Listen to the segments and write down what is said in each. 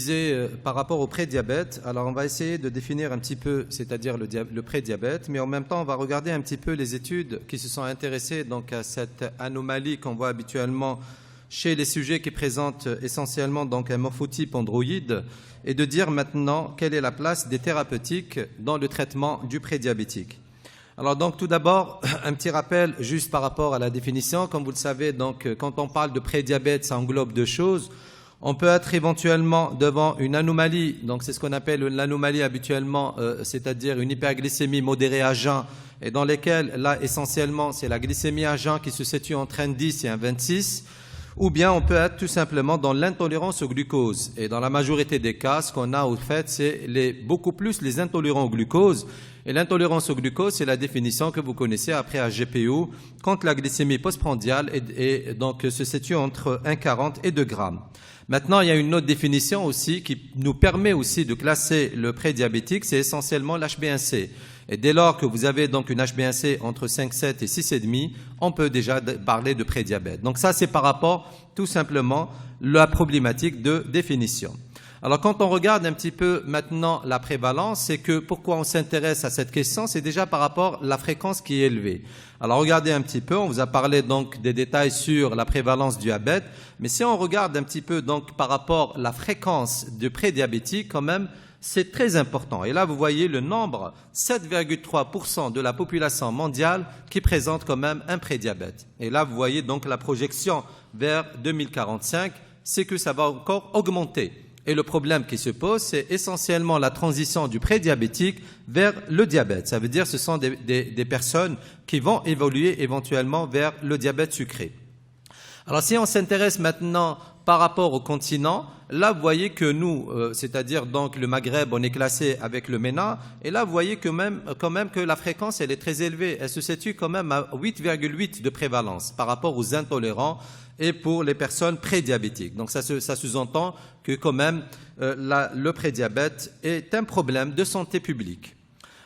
disais par rapport au prédiabète, alors on va essayer de définir un petit peu, c'est-à-dire le prédiabète, mais en même temps on va regarder un petit peu les études qui se sont intéressées donc à cette anomalie qu'on voit habituellement chez les sujets qui présentent essentiellement donc un morphotype androïde, et de dire maintenant quelle est la place des thérapeutiques dans le traitement du prédiabétique. Alors donc tout d'abord, un petit rappel juste par rapport à la définition. Comme vous le savez, donc quand on parle de prédiabète, ça englobe deux choses. On peut être éventuellement devant une anomalie, donc c'est ce qu'on appelle l'anomalie habituellement, c'est-à-dire une hyperglycémie modérée à jeun, et dans lesquelles, là, essentiellement, c'est la glycémie à jeun qui se situe entre un 10 et un 26, ou bien on peut être tout simplement dans l'intolérance au glucose. Et dans la majorité des cas, ce qu'on a au fait, c'est beaucoup plus les intolérants au glucose. Et l'intolérance au glucose, c'est la définition que vous connaissez après à GPU, quand la glycémie postprandiale est donc se situe entre 1,40 et 2 grammes. Maintenant, il y a une autre définition aussi qui nous permet aussi de classer le prédiabétique, c'est essentiellement l'HbA1c. Et dès lors que vous avez donc une HbA1c entre 5,7 et 6,5, on peut déjà parler de prédiabète. Donc ça, c'est par rapport tout simplement la problématique de définition. Alors quand on regarde un petit peu maintenant la prévalence, c'est que pourquoi on s'intéresse à cette question, c'est déjà par rapport à la fréquence qui est élevée. Alors regardez un petit peu, on vous a parlé donc des détails sur la prévalence du diabète, mais si on regarde un petit peu donc par rapport à la fréquence du prédiabétique, quand même, c'est très important. Et là, vous voyez le nombre, 7,3% de la population mondiale qui présente quand même un prédiabète. Et là, vous voyez donc la projection vers 2045, c'est que ça va encore augmenter. Et le problème qui se pose, c'est essentiellement la transition du prédiabétique vers le diabète. Ça veut dire que ce sont des personnes qui vont évoluer éventuellement vers le diabète sucré. Alors si on s'intéresse maintenant par rapport au continent, là vous voyez que nous, c'est-à-dire donc le Maghreb, on est classé avec le MENA, et là vous voyez quand même que la fréquence elle est très élevée. Elle se situe quand même à 8,8 de prévalence par rapport aux intolérants et pour les personnes prédiabétiques. Donc ça sous-entend que quand même le prédiabète est un problème de santé publique.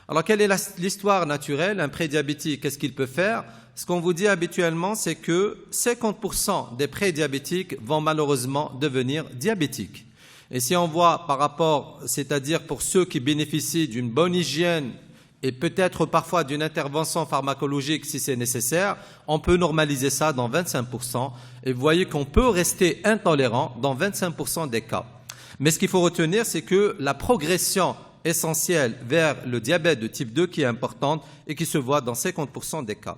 Alors quelle est l'histoire naturelle? Un prédiabétique, qu'est-ce qu'il peut faire? Ce qu'on vous dit habituellement, c'est que 50% des prédiabétiques vont malheureusement devenir diabétiques. Et si on voit par rapport, c'est-à-dire pour ceux qui bénéficient d'une bonne hygiène et peut-être parfois d'une intervention pharmacologique si c'est nécessaire, on peut normaliser ça dans 25%. Et vous voyez qu'on peut rester intolérant dans 25% des cas. Mais ce qu'il faut retenir, c'est que la progression essentielle vers le diabète de type 2 qui est importante et qui se voit dans 50% des cas.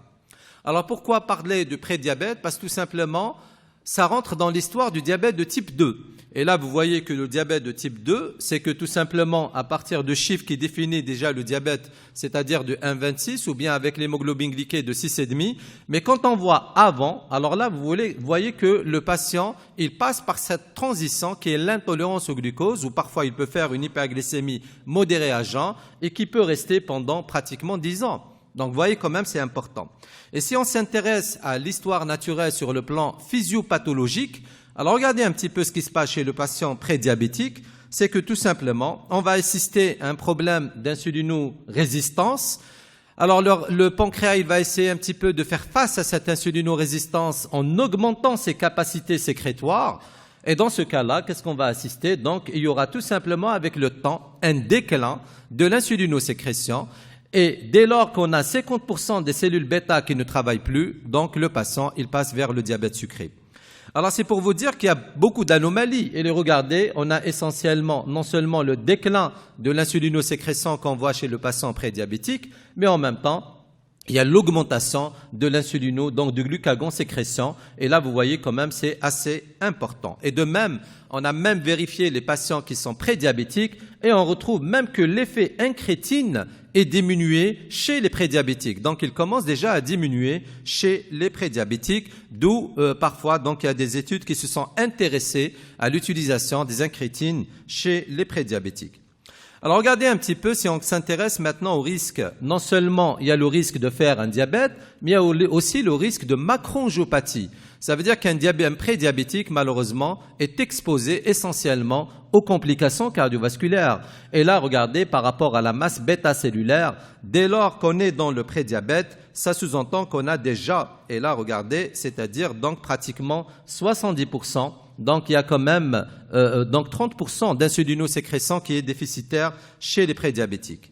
Alors pourquoi parler du prédiabète? Parce que tout simplement, ça rentre dans l'histoire du diabète de type 2. Et là, vous voyez que le diabète de type 2, c'est que tout simplement, à partir de chiffres qui définissent déjà le diabète, c'est-à-dire de 1,26 ou bien avec l'hémoglobine glyquée de 6,5. Mais quand on voit avant, alors là, vous voyez que le patient, il passe par cette transition qui est l'intolérance au glucose, où parfois il peut faire une hyperglycémie modérée à jeun et qui peut rester pendant pratiquement 10 ans. Donc, vous voyez quand même, c'est important. Et si on s'intéresse à l'histoire naturelle sur le plan physiopathologique, alors regardez un petit peu ce qui se passe chez le patient prédiabétique, c'est que tout simplement, on va assister à un problème d'insulinorésistance. Alors le pancréas, il va essayer un petit peu de faire face à cette insulinorésistance en augmentant ses capacités sécrétoires. Et dans ce cas-là, qu'est-ce qu'on va assister? Donc, il y aura tout simplement avec le temps un déclin de l'insulinosécrétion. Et dès lors qu'on a 50% des cellules bêta qui ne travaillent plus, donc le patient, il passe vers le diabète sucré. Alors c'est pour vous dire qu'il y a beaucoup d'anomalies. Et regardez, on a essentiellement non seulement le déclin de l'insulinosécrétion qu'on voit chez le patient prédiabétique, mais en même temps, il y a l'augmentation de l'insulino, donc du glucagon sécrétion. Et là, vous voyez quand même, c'est assez important. Et de même, on a même vérifié les patients qui sont prédiabétiques et on retrouve même que l'effet incrétine est diminué chez les prédiabétiques. Donc, il commence déjà à diminuer chez les prédiabétiques, d'où parfois, donc, il y a des études qui se sont intéressées à l'utilisation des incrétines chez les prédiabétiques. Alors regardez un petit peu si on s'intéresse maintenant au risque. Non seulement il y a le risque de faire un diabète, mais il y a aussi le risque de macroangiopathie. Ça veut dire qu'un prédiabétique, malheureusement, est exposé essentiellement aux complications cardiovasculaires. Et là, regardez, par rapport à la masse bêta-cellulaire, dès lors qu'on est dans le prédiabète, ça sous-entend qu'on a déjà, et là, regardez, c'est-à-dire donc pratiquement 70% Donc, il y a quand même donc 30% d'insulinosécrétion qui est déficitaire chez les prédiabétiques.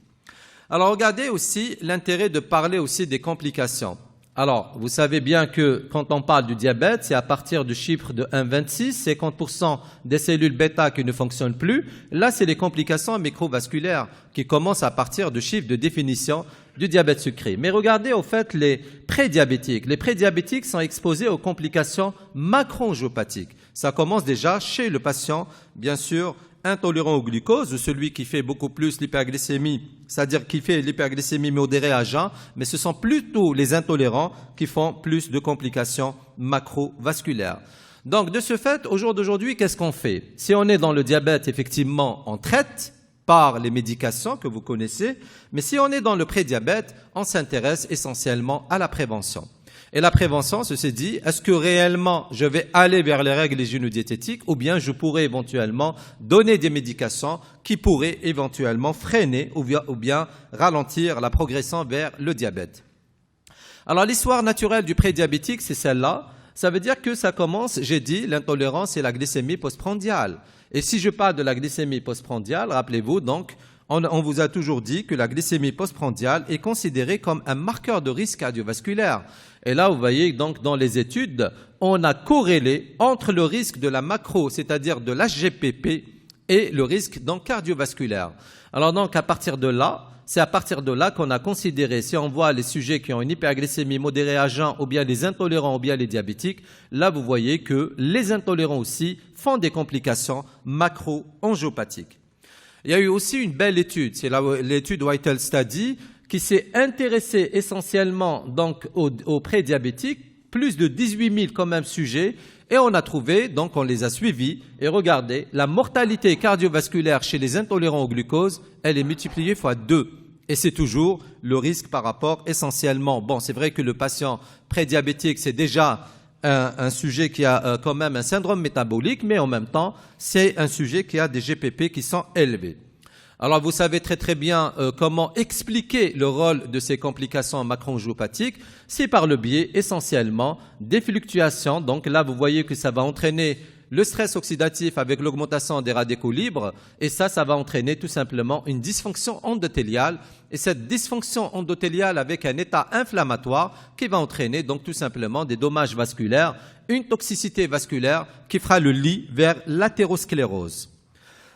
Alors, regardez aussi l'intérêt de parler aussi des complications. Alors, vous savez bien que quand on parle du diabète, c'est à partir du chiffre de 1,26, 50% des cellules bêta qui ne fonctionnent plus. Là, c'est les complications microvasculaires qui commencent à partir du chiffre de définition du diabète sucré. Mais regardez au fait les prédiabétiques. Les prédiabétiques sont exposés aux complications macro-angiopathiques. Ça commence déjà chez le patient, bien sûr, intolérant au glucose, ou celui qui fait beaucoup plus l'hyperglycémie, c'est-à-dire qui fait l'hyperglycémie modérée à jeun, mais ce sont plutôt les intolérants qui font plus de complications macrovasculaires. Donc, de ce fait, au jour d'aujourd'hui, qu'est-ce qu'on fait? Si on est dans le diabète, effectivement, on traite par les médications que vous connaissez, mais si on est dans le prédiabète, on s'intéresse essentiellement à la prévention. Et la prévention, ceci dit, est-ce que réellement je vais aller vers les règles hygiéno-diététiques ou bien je pourrais éventuellement donner des médications qui pourraient éventuellement freiner ou bien ralentir la progression vers le diabète. Alors l'histoire naturelle du prédiabétique, c'est celle-là. Ça veut dire que ça commence, j'ai dit, l'intolérance et la glycémie postprandiale. Et si je parle de la glycémie postprandiale, rappelez-vous donc, on vous a toujours dit que la glycémie postprandiale est considérée comme un marqueur de risque cardiovasculaire. Et là, vous voyez, donc, dans les études, on a corrélé entre le risque de la macro, c'est-à-dire de l'HGPP, et le risque donc cardiovasculaire. Alors donc, à partir de là, c'est à partir de là qu'on a considéré, si on voit les sujets qui ont une hyperglycémie modérée à jeun, ou bien les intolérants, ou bien les diabétiques, là, vous voyez que les intolérants aussi font des complications macro-angiopathiques. Il y a eu aussi une belle étude, c'est l'étude Whittle Study, qui s'est intéressée essentiellement donc aux prédiabétiques, plus de 18 000 quand même sujets, et on a trouvé, donc on les a suivis, et regardez, la mortalité cardiovasculaire chez les intolérants au glucose, elle est multipliée fois 2. Et c'est toujours le risque par rapport essentiellement. Bon, c'est vrai que le patient prédiabétique, c'est déjà un sujet qui a quand même un syndrome métabolique, mais en même temps, c'est un sujet qui a des GPP qui sont élevés. Alors, vous savez très très bien comment expliquer le rôle de ces complications macro-angiopathiques. C'est par le biais essentiellement des fluctuations. Donc là, vous voyez que ça va entraîner le stress oxydatif avec l'augmentation des radicaux libres, et ça va entraîner tout simplement une dysfonction endothéliale, et cette dysfonction endothéliale avec un état inflammatoire qui va entraîner donc tout simplement des dommages vasculaires, une toxicité vasculaire qui fera le lit vers l'athérosclérose.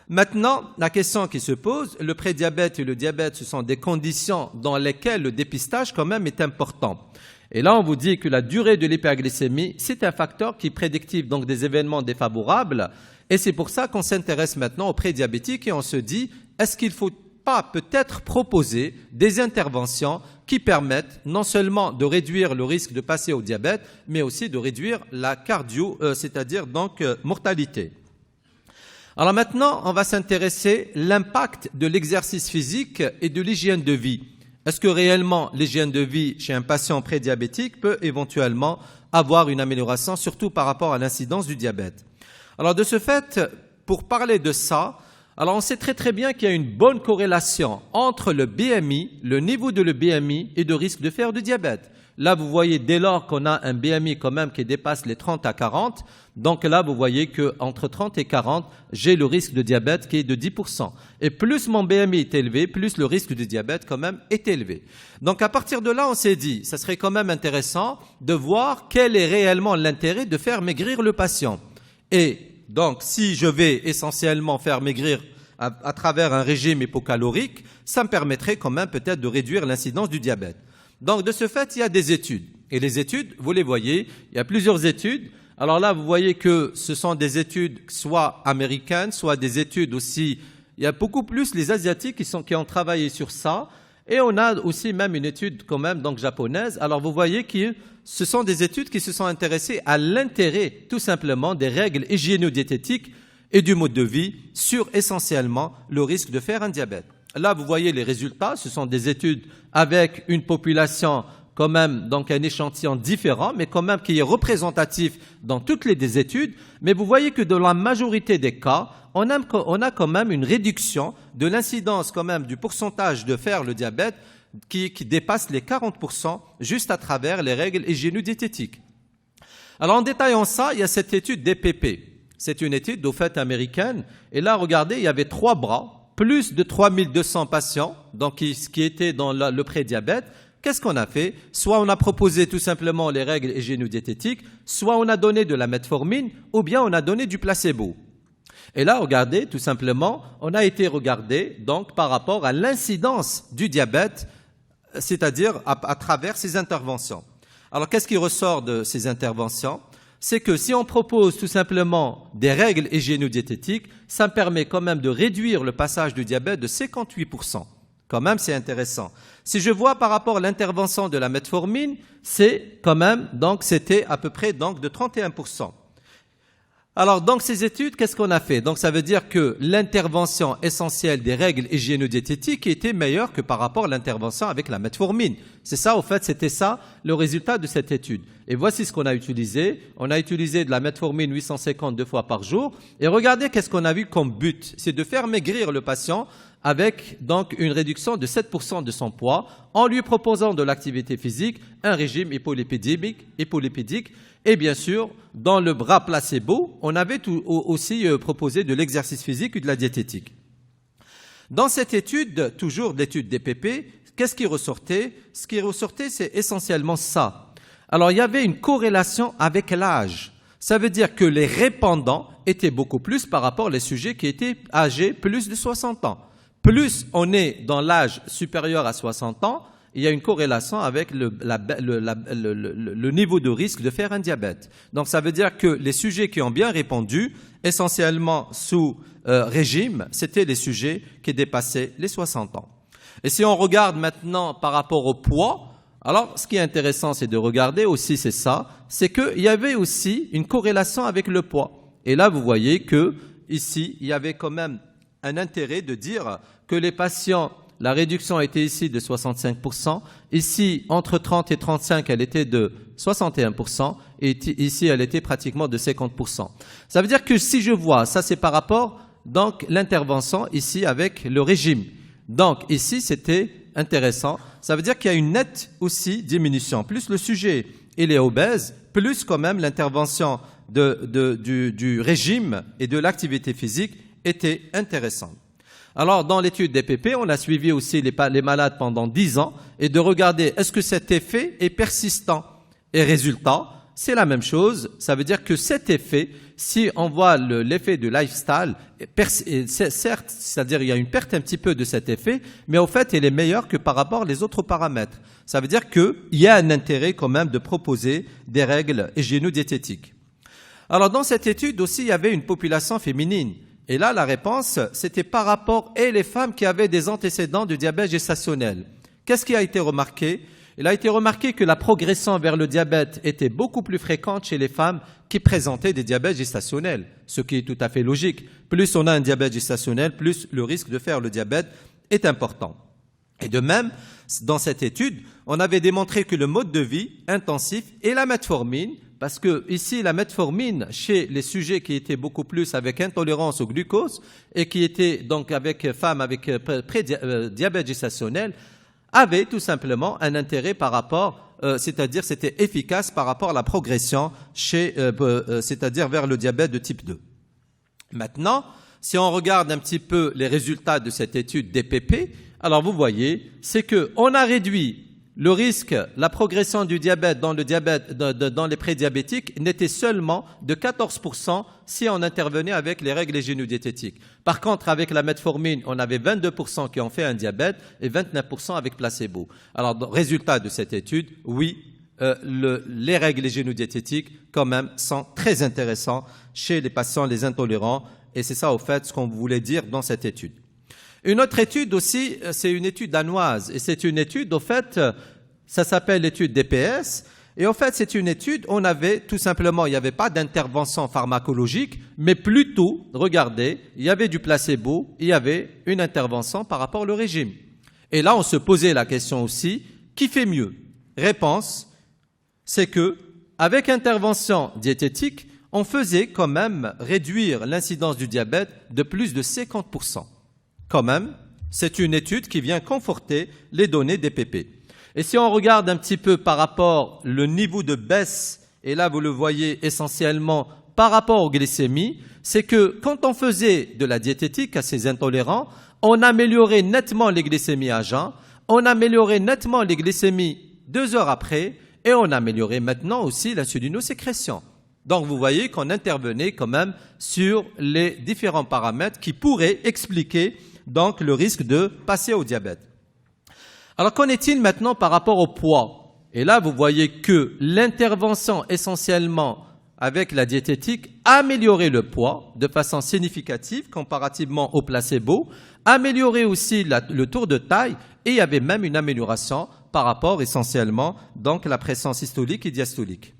Maintenant, la question qui se pose, le prédiabète et le diabète, ce sont des conditions dans lesquelles le dépistage quand même est important. Et là, on vous dit que la durée de l'hyperglycémie, c'est un facteur qui est prédictif donc des événements défavorables. Et c'est pour ça qu'on s'intéresse maintenant aux prédiabétiques et on se dit, est-ce qu'il ne faut pas peut-être proposer des interventions qui permettent non seulement de réduire le risque de passer au diabète, mais aussi de réduire la c'est-à-dire donc mortalité. Alors maintenant, on va s'intéresser à l'impact de l'exercice physique et de l'hygiène de vie. Est-ce que réellement l'hygiène de vie chez un patient prédiabétique peut éventuellement avoir une amélioration, surtout par rapport à l'incidence du diabète? Alors de ce fait, pour parler de ça, alors on sait très très bien qu'il y a une bonne corrélation entre le BMI, le niveau de le BMI et le risque de faire du diabète. Là, vous voyez, dès lors qu'on a un BMI quand même qui dépasse les 30 à 40, donc là, vous voyez qu'entre 30 et 40, j'ai le risque de diabète qui est de 10%. Et plus mon BMI est élevé, plus le risque de diabète quand même est élevé. Donc à partir de là, on s'est dit, ça serait quand même intéressant de voir quel est réellement l'intérêt de faire maigrir le patient. Et donc, si je vais essentiellement faire maigrir à travers un régime hypocalorique, ça me permettrait quand même peut-être de réduire l'incidence du diabète. Donc, de ce fait, il y a des études. Et les études, vous les voyez, il y a plusieurs études. Alors là, vous voyez que ce sont des études soit américaines, soit des études aussi. Il y a beaucoup plus les Asiatiques qui ont travaillé sur ça. Et on a aussi même une étude quand même donc japonaise. Alors vous voyez que ce sont des études qui se sont intéressées à l'intérêt tout simplement des règles hygiéno-diététiques et du mode de vie sur essentiellement le risque de faire un diabète. Là, vous voyez les résultats. Ce sont des études avec une population quand même, donc un échantillon différent, mais quand même qui est représentatif dans toutes les études. Mais vous voyez que dans la majorité des cas, on a quand même une réduction de l'incidence quand même du pourcentage de faire le diabète qui dépasse les 40% juste à travers les règles hygiéno-diététiques. Alors en détaillant ça, il y a cette étude DPP. C'est une étude au fait américaine. Et là, regardez, il y avait 3 bras, plus de 3200 patients donc qui étaient dans le prédiabète. Qu'est-ce qu'on a fait? Soit on a proposé tout simplement les règles hygiéno-diététiques, soit on a donné de la metformine, ou bien on a donné du placebo. Et là, regardez, tout simplement, on a été regardé donc par rapport à l'incidence du diabète, c'est-à-dire à travers ces interventions. Alors, qu'est-ce qui ressort de ces interventions? C'est que si on propose tout simplement des règles hygiéno-diététiques, ça permet quand même de réduire le passage du diabète de 58%. Quand même, c'est intéressant. Si je vois par rapport à l'intervention de la metformine, c'est quand même, donc c'était à peu près donc de 31%. Alors, dans ces études, qu'est-ce qu'on a fait? Donc, ça veut dire que l'intervention essentielle des règles hygiéno-diététiques était meilleure que par rapport à l'intervention avec la metformine. C'est ça, au fait, c'était ça le résultat de cette étude. Et voici ce qu'on a utilisé. On a utilisé de la metformine 850 2 fois par jour. Et regardez qu'est-ce qu'on a vu comme but. C'est de faire maigrir le patient avec donc une réduction de 7% de son poids en lui proposant de l'activité physique, un régime hypolipidique et bien sûr, dans le bras placebo, on avait aussi proposé de l'exercice physique et de la diététique. Dans cette étude, toujours l'étude DPP, qu'est-ce qui ressortait? Ce qui ressortait, c'est essentiellement ça. Alors, il y avait une corrélation avec l'âge. Ça veut dire que les répondants étaient beaucoup plus par rapport aux sujets qui étaient âgés plus de 60 ans. Plus on est dans l'âge supérieur à 60 ans, il y a une corrélation avec le niveau de risque de faire un diabète. Donc, ça veut dire que les sujets qui ont bien répondu, essentiellement sous régime, c'était les sujets qui dépassaient les 60 ans. Et si on regarde maintenant par rapport au poids, alors ce qui est intéressant, c'est de regarder aussi, c'est ça, c'est qu'il y avait aussi une corrélation avec le poids. Et là, vous voyez que ici, il y avait quand même un intérêt de dire que les patients, la réduction était ici de 65%, ici entre 30 et 35, elle était de 61%, et ici elle était pratiquement de 50%. Ça veut dire que si je vois, ça c'est par rapport donc l'intervention ici avec le régime. Donc ici c'était intéressant, ça veut dire qu'il y a une nette aussi diminution, plus le sujet il est obèse, plus quand même l'intervention du régime et de l'activité physique était intéressante. Alors, dans l'étude DPP, on a suivi aussi les malades pendant 10 ans et de regarder est-ce que cet effet est persistant. Et résultat, c'est la même chose. Ça veut dire que cet effet, si on voit l'effet de lifestyle, certes, c'est-à-dire il y a une perte un petit peu de cet effet, mais au fait, il est meilleur que par rapport aux autres paramètres. Ça veut dire qu'il y a un intérêt quand même de proposer des règles hygiéno-diététiques. Alors, dans cette étude aussi, il y avait une population féminine. Et là, la réponse, c'était par rapport à les femmes qui avaient des antécédents de diabète gestationnel. Qu'est-ce qui a été remarqué? Il a été remarqué que la progression vers le diabète était beaucoup plus fréquente chez les femmes qui présentaient des diabètes gestationnels, ce qui est tout à fait logique. Plus on a un diabète gestationnel, plus le risque de faire le diabète est important. Et de même, dans cette étude, on avait démontré que le mode de vie intensif et la metformine, parce que ici, la metformine, chez les sujets qui étaient beaucoup plus avec intolérance au glucose et qui étaient donc avec femmes avec diabète gestationnel, avait tout simplement un intérêt par rapport, c'est-à-dire c'était efficace par rapport à la progression c'est-à-dire vers le diabète de type 2. Maintenant, si on regarde un petit peu les résultats de cette étude DPP, alors vous voyez, c'est que on a réduit le risque, la progression du diabète dans les prédiabétiques n'était seulement de 14% si on intervenait avec les règles hygiéno-diététiques. Par contre, avec la metformine, on avait 22% qui ont fait un diabète et 29% avec placebo. Alors, résultat de cette étude, oui, les règles hygiéno-diététiques, quand même, sont très intéressants chez les patients, les intolérants, et c'est ça, au fait, ce qu'on voulait dire dans cette étude. Une autre étude aussi, c'est une étude danoise. Et c'est une étude, au fait, ça s'appelle l'étude DPS. Et au fait, c'est une étude, on avait tout simplement, il n'y avait pas d'intervention pharmacologique, mais plutôt, regardez, il y avait du placebo, il y avait une intervention par rapport au régime. Et là, on se posait la question aussi, qui fait mieux? Réponse, c'est que, avec intervention diététique, on faisait quand même réduire l'incidence du diabète de plus de 50%. Quand même, c'est une étude qui vient conforter les données DPP. Et si on regarde un petit peu par rapport au niveau de baisse, et là vous le voyez essentiellement par rapport aux glycémies, c'est que quand on faisait de la diététique à ces intolérants, on améliorait nettement les glycémies à jeun, on améliorait nettement les glycémies 2 heures après, et on améliorait maintenant aussi l'insulinosécrétion. Donc vous voyez qu'on intervenait quand même sur les différents paramètres qui pourraient expliquer donc le risque de passer au diabète. Alors qu'en est-il maintenant par rapport au poids? Et là vous voyez que l'intervention essentiellement avec la diététique améliorait le poids de façon significative comparativement au placebo, améliorait aussi le tour de taille et il y avait même une amélioration par rapport essentiellement donc à la pression systolique et diastolique.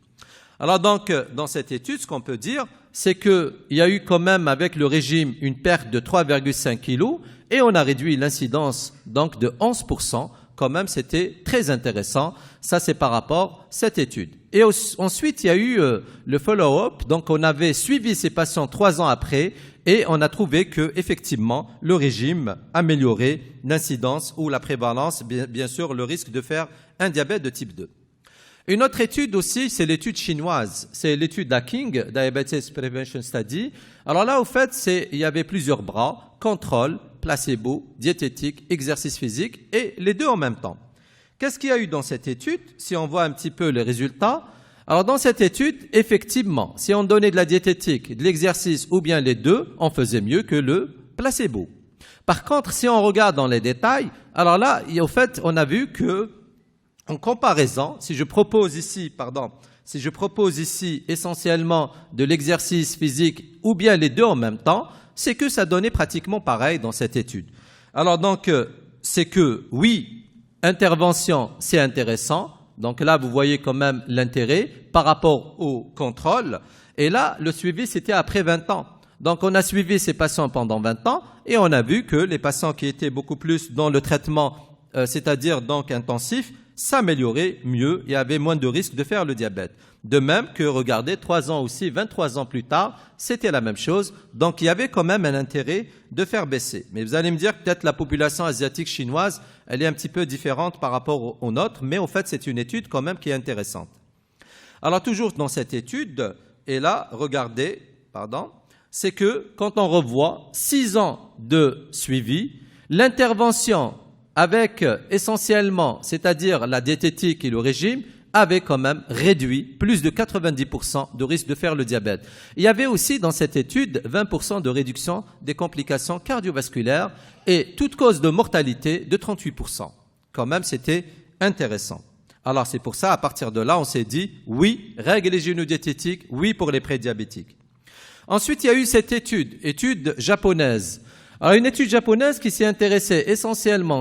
Alors donc, dans cette étude, ce qu'on peut dire, c'est qu'il y a eu quand même avec le régime une perte de 3,5 kg et on a réduit l'incidence donc de 11%. Quand même, c'était très intéressant. Ça, c'est par rapport à cette étude. Et ensuite, il y a eu le follow-up. Donc, on avait suivi ces patients 3 ans après et on a trouvé que effectivement, le régime améliorait l'incidence ou la prévalence, bien sûr, le risque de faire un diabète de type 2. Une autre étude aussi, c'est l'étude chinoise. C'est l'étude d'Aking, Diabetes Prevention Study. Alors là, au fait, il y avait plusieurs bras, contrôle, placebo, diététique, exercice physique, et les deux en même temps. Qu'est-ce qu'il y a eu dans cette étude? Si on voit un petit peu les résultats. Alors dans cette étude, effectivement, si on donnait de la diététique, de l'exercice ou bien les deux, on faisait mieux que le placebo. Par contre, si on regarde dans les détails, alors là, au fait, on a vu que en comparaison, si je propose ici essentiellement de l'exercice physique ou bien les deux en même temps, c'est que ça donnait pratiquement pareil dans cette étude. Alors donc, c'est que oui, intervention, c'est intéressant. Donc là, vous voyez quand même l'intérêt par rapport au contrôle. Et là, le suivi, c'était après 20 ans. Donc on a suivi ces patients pendant 20 ans et on a vu que les patients qui étaient beaucoup plus dans le traitement, c'est-à-dire donc intensif, s'amélioraient mieux et avaient moins de risques de faire le diabète. De même que, regardez, 3 ans aussi, 23 ans plus tard, c'était la même chose. Donc, il y avait quand même un intérêt de faire baisser. Mais vous allez me dire que peut-être la population asiatique chinoise, elle est un petit peu différente par rapport aux nôtres, mais au fait, c'est une étude quand même qui est intéressante. Alors, toujours dans cette étude, et là, regardez, c'est que quand on revoit 6 ans de suivi, l'intervention avec essentiellement, c'est-à-dire la diététique et le régime, avait quand même réduit plus de 90% de risque de faire le diabète. Il y avait aussi dans cette étude 20% de réduction des complications cardiovasculaires et toute cause de mortalité de 38%. Quand même, c'était intéressant. Alors c'est pour ça, à partir de là, on s'est dit, oui, règle hygiéno-diététique, oui pour les prédiabétiques. Ensuite, il y a eu cette étude japonaise. Alors, une étude japonaise qui s'est intéressée essentiellement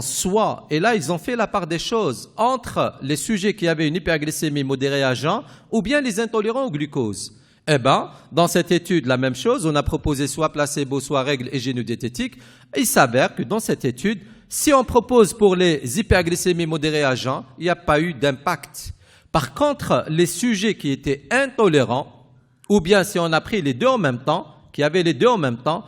et là, ils ont fait la part des choses entre les sujets qui avaient une hyperglycémie modérée à jeun ou bien les intolérants au glucose. Eh bien, dans cette étude, la même chose, on a proposé soit placebo, soit règle hygiéno-diététique. Il s'avère que dans cette étude, si on propose pour les hyperglycémies modérées à jeun, il n'y a pas eu d'impact. Par contre, les sujets qui étaient intolérants, ou bien si on a pris les deux en même temps, qui avaient les deux en même temps,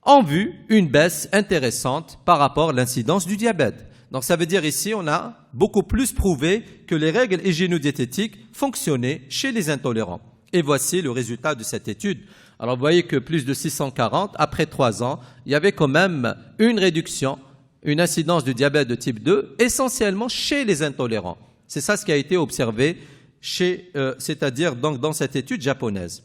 ont vu une baisse intéressante par rapport à l'incidence du diabète. Donc ça veut dire ici, on a beaucoup plus prouvé que les règles hygiéno-diététiques fonctionnaient chez les intolérants. Et voici le résultat de cette étude. Alors vous voyez que plus de 640, après 3 ans, il y avait quand même une réduction, une incidence du diabète de type 2, essentiellement chez les intolérants. C'est ça ce qui a été observé c'est-à-dire donc dans cette étude japonaise.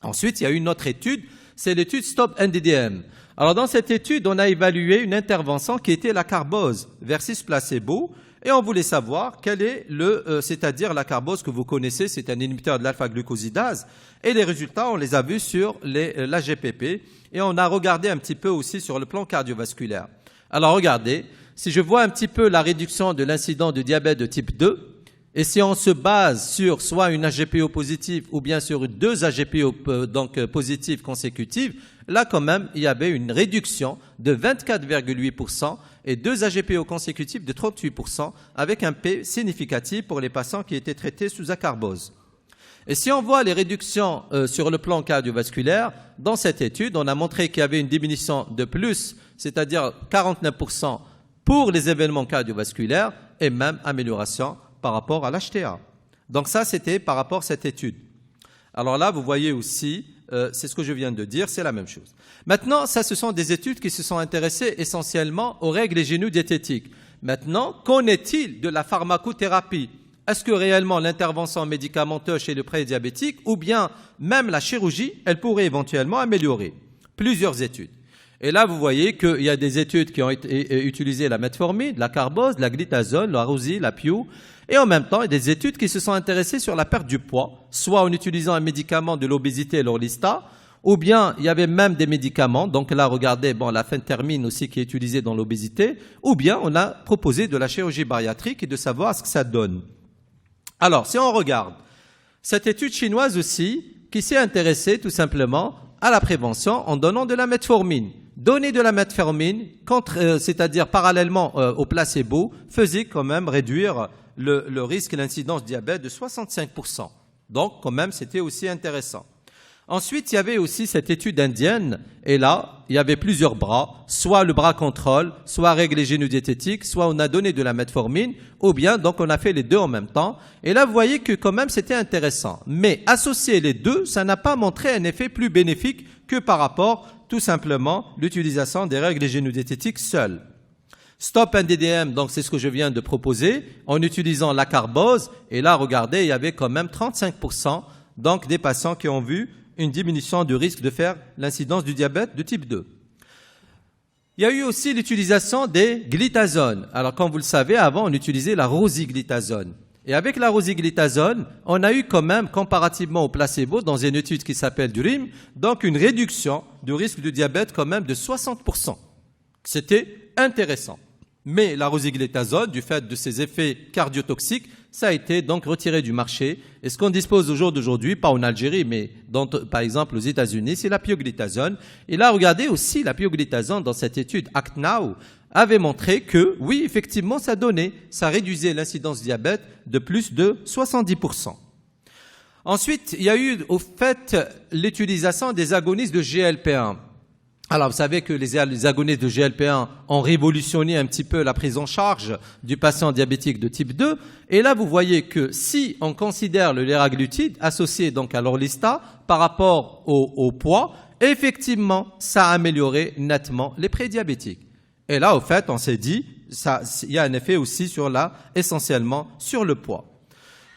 Ensuite, il y a une autre étude, c'est l'étude Stop NDDM. Alors, dans cette étude, on a évalué une intervention qui était la carbose versus placebo et on voulait savoir quel est c'est-à-dire la carbose que vous connaissez, c'est un inhibiteur de l'alpha-glucosidase et les résultats, on les a vus sur l'AGPP et on a regardé un petit peu aussi sur le plan cardiovasculaire. Alors, regardez, si je vois un petit peu la réduction de l'incidence de diabète de type 2, et si on se base sur soit une AGPO positive ou bien sur 2 AGPO positives consécutives, là quand même il y avait une réduction de 24,8% et 2 AGPO consécutives de 38% avec un P significatif pour les patients qui étaient traités sous acarbose. Et si on voit les réductions sur le plan cardiovasculaire, dans cette étude, on a montré qu'il y avait une diminution de plus, c'est-à-dire 49% pour les événements cardiovasculaires et même amélioration par rapport à l'HTA. Donc ça, c'était par rapport à cette étude. Alors là, vous voyez aussi, c'est ce que je viens de dire, c'est la même chose. Maintenant, ça, ce sont des études qui se sont intéressées essentiellement aux règles hygiéno-diététiques. Maintenant, qu'en est-il de la pharmacothérapie? Est-ce que réellement l'intervention médicamenteuse chez le prédiabétique ou bien même la chirurgie, elle pourrait éventuellement améliorer? Plusieurs études. Et là, vous voyez qu'il y a des études qui ont utilisé la metformine, la carbose, la glitazone, la rosie, la pio. Et en même temps, il y a des études qui se sont intéressées sur la perte du poids, soit en utilisant un médicament de l'obésité, l'Orlistat, ou bien il y avait même des médicaments, donc là, regardez, bon, la phéntermine aussi qui est utilisée dans l'obésité, ou bien on a proposé de la chirurgie bariatrique et de savoir ce que ça donne. Alors, si on regarde cette étude chinoise aussi, qui s'est intéressée tout simplement à la prévention en donnant de la metformine. Donner de la metformine, c'est-à-dire parallèlement au placebo, faisait quand même réduire le risque et l'incidence diabète de 65%. Donc, quand même, c'était aussi intéressant. Ensuite, il y avait aussi cette étude indienne, et là, il y avait plusieurs bras, soit le bras contrôle, soit règle hygiéno-diététique, soit on a donné de la metformine, ou bien, donc on a fait les deux en même temps. Et là, vous voyez que quand même, c'était intéressant. Mais associer les deux, ça n'a pas montré un effet plus bénéfique que par rapport, tout simplement, l'utilisation des règles hygiéno-diététiques seules. Stop NDDM, donc c'est ce que je viens de proposer, en utilisant la carbose, et là, regardez, il y avait quand même 35% donc des patients qui ont vu une diminution du risque de faire l'incidence du diabète de type 2. Il y a eu aussi l'utilisation des glitazones. Alors, comme vous le savez, avant, on utilisait la rosiglitazone. Et avec la rosiglitazone, on a eu quand même, comparativement au placebo, dans une étude qui s'appelle DREAM, donc une réduction du risque de diabète quand même de 60%. C'était intéressant. Mais la rosiglitazone, du fait de ses effets cardiotoxiques, ça a été donc retiré du marché. Et ce qu'on dispose au jour d'aujourd'hui, pas en Algérie, mais par exemple aux États-Unis, c'est la pioglitazone. Et là, regardez aussi la pioglitazone dans cette étude ACT-NOW avait montré que, oui, effectivement, ça réduisait l'incidence diabète de plus de 70%. Ensuite, il y a eu au fait l'utilisation des agonistes de GLP-1. Alors, vous savez que les agonistes de GLP-1 ont révolutionné un petit peu la prise en charge du patient diabétique de type 2. Et là, vous voyez que si on considère le liraglutide associé donc à l'Orlistat par rapport au poids, effectivement, ça a amélioré nettement les prédiabétiques. Et là, au fait, on s'est dit, il y a un effet aussi essentiellement sur le poids.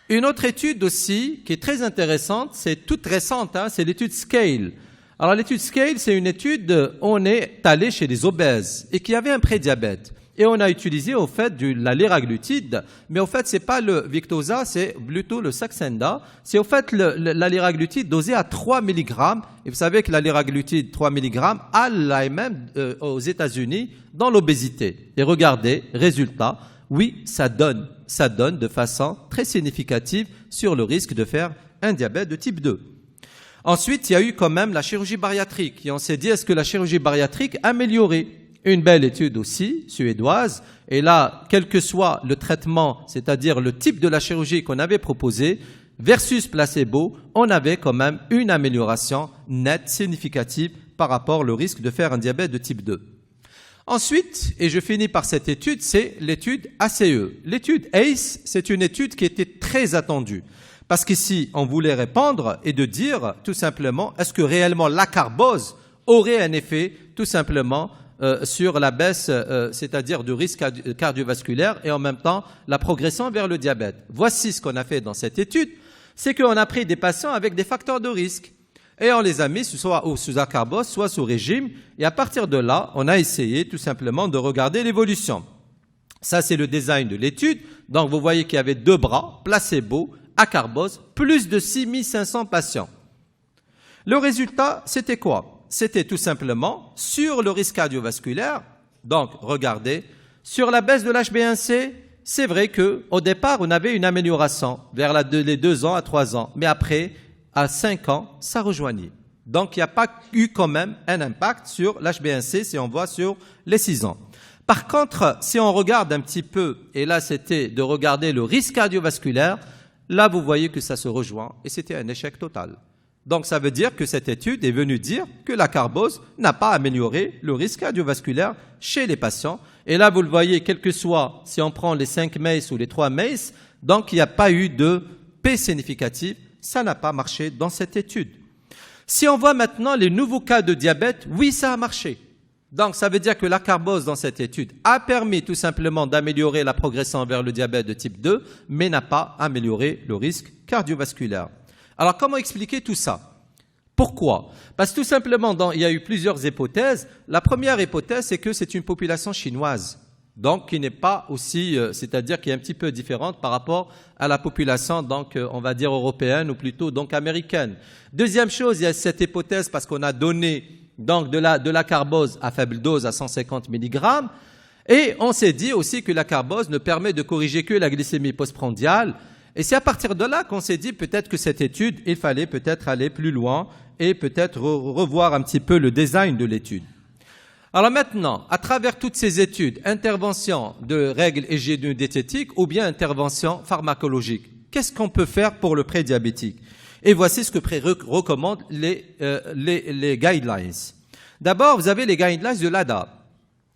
Une autre étude aussi qui est très intéressante, c'est toute récente, c'est l'étude SCALE. Alors l'étude SCALE, c'est une étude, on est allé chez les obèses et qui avaient un prédiabète. Et on a utilisé au fait la liraglutide, mais au fait c'est pas le Victoza, c'est plutôt le Saxenda. C'est au fait la liraglutide dosée à 3 mg. Et vous savez que la liraglutide 3 mg a l'AMM aux États-Unis dans l'obésité. Et regardez, résultat, oui, ça donne de façon très significative sur le risque de faire un diabète de type 2. Ensuite, il y a eu quand même la chirurgie bariatrique. Et on s'est dit, est-ce que la chirurgie bariatrique améliorait? Une belle étude aussi, suédoise. Et là, quel que soit le traitement, c'est-à-dire le type de la chirurgie qu'on avait proposé, versus placebo, on avait quand même une amélioration nette, significative par rapport au risque de faire un diabète de type 2. Ensuite, et je finis par cette étude, c'est l'étude ACE. L'étude ACE, c'est une étude qui était très attendue. Parce qu'ici, on voulait répondre et de dire tout simplement, est-ce que réellement la carbose aurait un effet tout simplement sur la baisse, c'est-à-dire du risque cardiovasculaire et en même temps la progression vers le diabète. Voici ce qu'on a fait dans cette étude, c'est qu'on a pris des patients avec des facteurs de risque et on les a mis soit sous acarbose, soit sous régime et à partir de là, on a essayé tout simplement de regarder l'évolution. Ça, c'est le design de l'étude. Donc, vous voyez qu'il y avait 2 bras, placebo, acarbose, plus de 6500 patients. Le résultat, c'était quoi? C'était tout simplement sur le risque cardiovasculaire. Donc, regardez, sur la baisse de l'HbA1c, c'est vrai qu'au départ, on avait une amélioration vers les 2 ans à 3 ans. Mais après, à 5 ans, ça rejoignit. Donc, il n'y a pas eu quand même un impact sur l'HbA1c si on voit sur les 6 ans. Par contre, si on regarde un petit peu, et là, c'était de regarder le risque cardiovasculaire, là, vous voyez que ça se rejoint et c'était un échec total. Donc, ça veut dire que cette étude est venue dire que la carbose n'a pas amélioré le risque cardiovasculaire chez les patients. Et là, vous le voyez, quel que soit, si on prend les 5 MACE ou les 3 MACE, donc il n'y a pas eu de P significatif ça n'a pas marché dans cette étude. Si on voit maintenant les nouveaux cas de diabète, oui, ça a marché. Donc, ça veut dire que l'acarbose dans cette étude a permis tout simplement d'améliorer la progression vers le diabète de type 2, mais n'a pas amélioré le risque cardiovasculaire. Alors, comment expliquer tout ça? Pourquoi? Parce que tout simplement, il y a eu plusieurs hypothèses. La première hypothèse, c'est que c'est une population chinoise, donc qui n'est pas aussi, c'est-à-dire qui est un petit peu différente par rapport à la population, donc on va dire européenne ou plutôt donc américaine. Deuxième chose, il y a cette hypothèse parce qu'on a donné donc de la carbose à faible dose à 150 mg, et on s'est dit aussi que la carbose ne permet de corriger que la glycémie postprandiale. Et c'est à partir de là qu'on s'est dit peut-être que cette étude, il fallait peut-être aller plus loin et peut-être revoir un petit peu le design de l'étude. Alors maintenant, à travers toutes ces études, intervention de règles hygiéno-diététiques ou bien intervention pharmacologique, qu'est-ce qu'on peut faire pour le prédiabétique? Et voici ce que recommandent les guidelines. D'abord, vous avez les guidelines de l'ADA.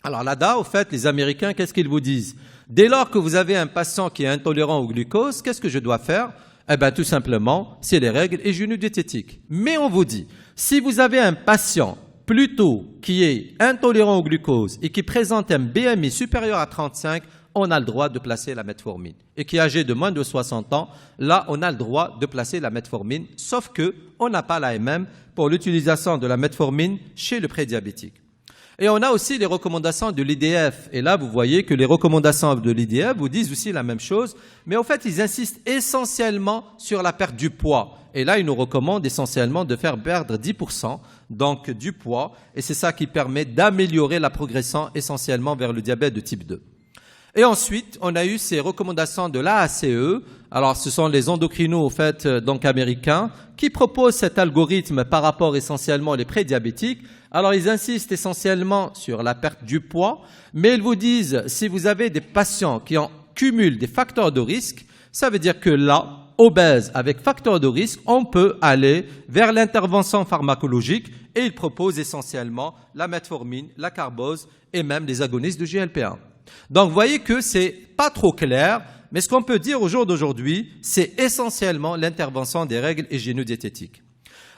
Alors l'ADA, au fait, les Américains, qu'est-ce qu'ils vous disent? Dès lors que vous avez un patient qui est intolérant au glucose, qu'est-ce que je dois faire? Eh bien, tout simplement, c'est les règles hygiéno-diététiques. Mais on vous dit, si vous avez un patient plutôt qui est intolérant au glucose et qui présente un BMI supérieur à 35, on a le droit de placer la metformine. Et qui est âgé de moins de 60 ans, là, on a le droit de placer la metformine, sauf que on n'a pas l'AMM pour l'utilisation de la metformine chez le prédiabétique. Et on a aussi les recommandations de l'IDF. Et là, vous voyez que les recommandations de l'IDF vous disent aussi la même chose. Mais en fait, ils insistent essentiellement sur la perte du poids. Et là, ils nous recommandent essentiellement de faire perdre 10% donc du poids. Et c'est ça qui permet d'améliorer la progression essentiellement vers le diabète de type 2. Et ensuite, on a eu ces recommandations de l'AACE. Alors, ce sont les endocrinos, au fait, donc américains, qui proposent cet algorithme par rapport essentiellement aux prédiabétiques. Alors, ils insistent essentiellement sur la perte du poids, mais ils vous disent, si vous avez des patients qui en cumulent des facteurs de risque, ça veut dire que là, obèse avec facteurs de risque, on peut aller vers l'intervention pharmacologique et ils proposent essentiellement la metformine, la carbose et même les agonistes de GLP-1. Donc, vous voyez que c'est pas trop clair, mais ce qu'on peut dire au jour d'aujourd'hui, c'est essentiellement l'intervention des règles hygiéno-diététiques.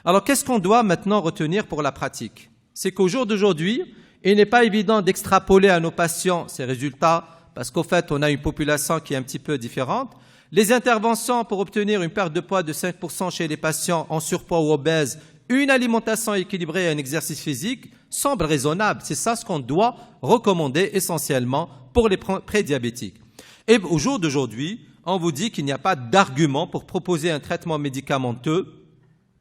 Alors, qu'est-ce qu'on doit maintenant retenir pour la pratique? C'est qu'au jour d'aujourd'hui, il n'est pas évident d'extrapoler à nos patients ces résultats parce qu'au fait, on a une population qui est un petit peu différente. Les interventions pour obtenir une perte de poids de 5% chez les patients en surpoids ou obèses, une alimentation équilibrée et un exercice physique semblent raisonnables. C'est ça ce qu'on doit recommander essentiellement pour les prédiabétiques. Et au jour d'aujourd'hui, on vous dit qu'il n'y a pas d'argument pour proposer un traitement médicamenteux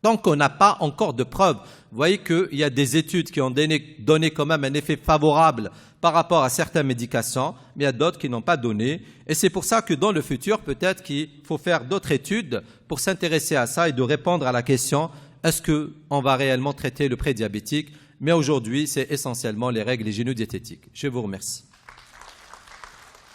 tant qu'on n'a pas encore de preuves. Vous voyez qu'il y a des études qui ont donné quand même un effet favorable par rapport à certaines médications, mais il y a d'autres qui n'ont pas donné. Et c'est pour ça que dans le futur, peut-être qu'il faut faire d'autres études pour s'intéresser à ça et de répondre à la question est-ce qu'on va réellement traiter le prédiabétique? Mais aujourd'hui, c'est essentiellement les règles hygiéno-diététiques. Je vous remercie.